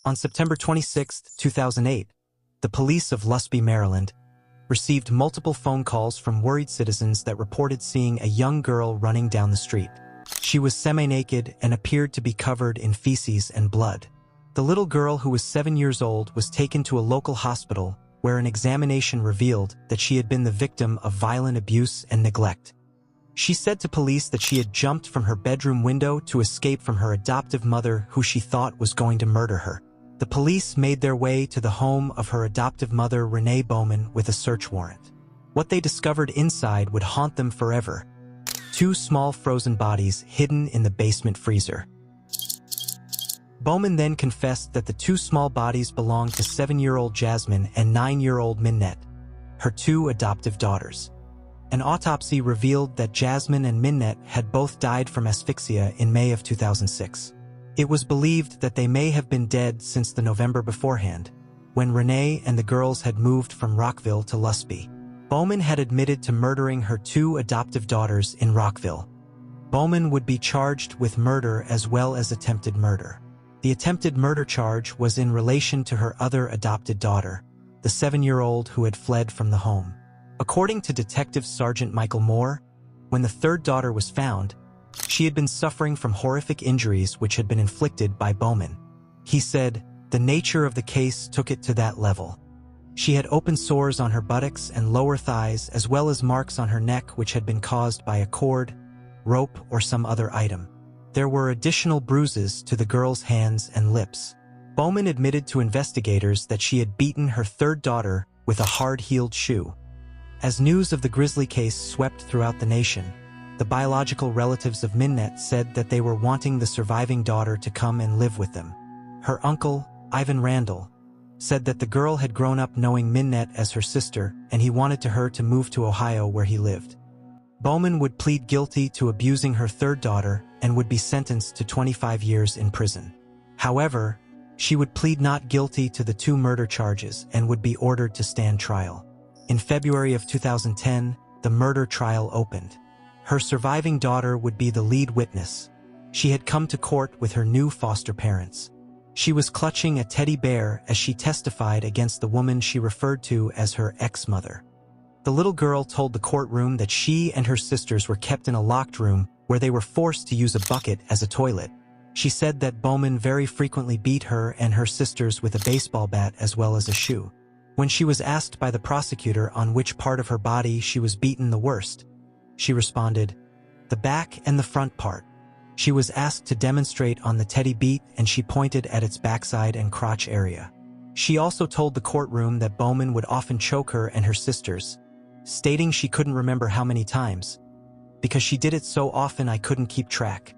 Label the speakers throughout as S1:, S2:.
S1: On September 26, 2008, the police of Lusby, Maryland, received multiple phone calls from worried citizens that reported seeing a young girl running down the street. She was semi-naked and appeared to be covered in feces and blood. The little girl, who was 7 years old, was taken to a local hospital where an examination revealed that she had been the victim of violent abuse and neglect. She said to police that she had jumped from her bedroom window to escape from her adoptive mother, who she thought was going to murder her. The police made their way to the home of her adoptive mother, Renee Bowman, with a search warrant. What they discovered inside would haunt them forever: 2 small frozen bodies hidden in the basement freezer. Bowman then confessed that the 2 small bodies belonged to 7-year-old Jasmine and 9-year-old Minette, her 2 adoptive daughters. An autopsy revealed that Jasmine and Minette had both died from asphyxia in May of 2006. It was believed that they may have been dead since the November beforehand, when Renee and the girls had moved from Rockville to Lusby. Bowman had admitted to murdering her 2 adoptive daughters in Rockville. Bowman would be charged with murder as well as attempted murder. The attempted murder charge was in relation to her other adopted daughter, the 7-year-old who had fled from the home. According to Detective Sergeant Michael Moore, when the 3rd daughter was found, she had been suffering from horrific injuries which had been inflicted by Bowman. He said, "The nature of the case took it to that level. She had open sores on her buttocks and lower thighs, as well as marks on her neck which had been caused by a cord, rope, or some other item. There were additional bruises to the girl's hands and lips." Bowman admitted to investigators that she had beaten her 3rd daughter with a hard-heeled shoe. As news of the grisly case swept throughout the nation, the biological relatives of Minette said that they were wanting the surviving daughter to come and live with them. Her uncle, Ivan Randall, said that the girl had grown up knowing Minette as her sister, and he wanted her to move to Ohio where he lived. Bowman would plead guilty to abusing her 3rd daughter and would be sentenced to 25 years in prison. However, she would plead not guilty to the 2 murder charges and would be ordered to stand trial. In February of 2010, the murder trial opened. Her surviving daughter would be the lead witness. She had come to court with her new foster parents. She was clutching a teddy bear as she testified against the woman she referred to as her ex-mother. The little girl told the courtroom that she and her sisters were kept in a locked room where they were forced to use a bucket as a toilet. She said that Bowman very frequently beat her and her sisters with a baseball bat as well as a shoe. When she was asked by the prosecutor on which part of her body she was beaten the worst, she responded, "The back and the front part." She was asked to demonstrate on the teddy beat, and she pointed at its backside and crotch area. She also told the courtroom that Bowman would often choke her and her sisters, stating she couldn't remember how many times. "Because she did it so often I couldn't keep track."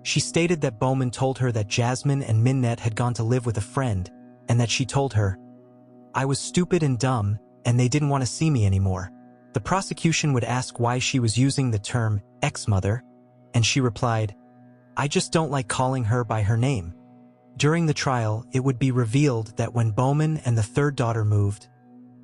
S1: She stated that Bowman told her that Jasmine and Minette had gone to live with a friend, and that she told her, "I was stupid and dumb, and they didn't want to see me anymore." The prosecution would ask why she was using the term ex-mother, and she replied, "I just don't like calling her by her name." During the trial, it would be revealed that when Bowman and the 3rd daughter moved,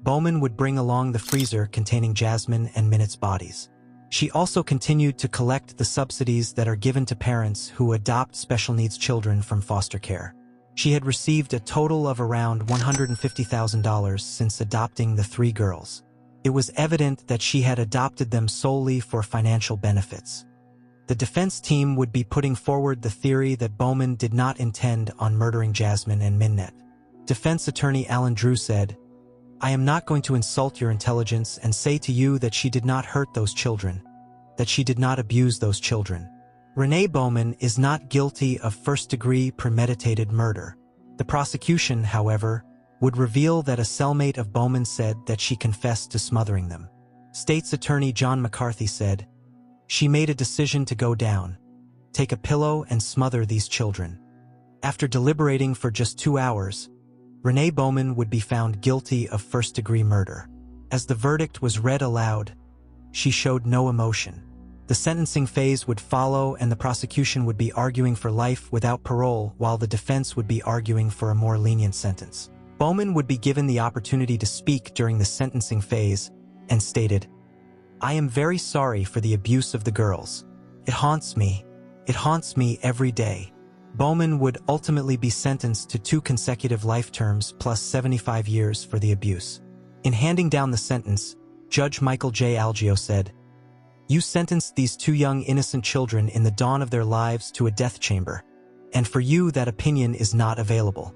S1: Bowman would bring along the freezer containing Jasmine and Minette's bodies. She also continued to collect the subsidies that are given to parents who adopt special needs children from foster care. She had received a total of around $150,000 since adopting the 3 girls. It was evident that she had adopted them solely for financial benefits. The defense team would be putting forward the theory that Bowman did not intend on murdering Jasmine and Minette. Defense attorney Alan Drew said, "I am not going to insult your intelligence and say to you that she did not hurt those children, that she did not abuse those children. Renee Bowman is not guilty of first-degree premeditated murder." The prosecution, however, would reveal that a cellmate of Bowman said that she confessed to smothering them. State's Attorney John McCarthy said, "She made a decision to go down, take a pillow and smother these children." After deliberating for just 2 hours, Renee Bowman would be found guilty of first-degree murder. As the verdict was read aloud, she showed no emotion. The sentencing phase would follow, and the prosecution would be arguing for life without parole, while the defense would be arguing for a more lenient sentence. Bowman would be given the opportunity to speak during the sentencing phase and stated, "I am very sorry for the abuse of the girls. It haunts me. It haunts me every day." Bowman would ultimately be sentenced to 2 consecutive life terms plus 75 years for the abuse. In handing down the sentence, Judge Michael J. Algeo said, "You sentenced these 2 young innocent children in the dawn of their lives to a death chamber, and for you that opinion is not available.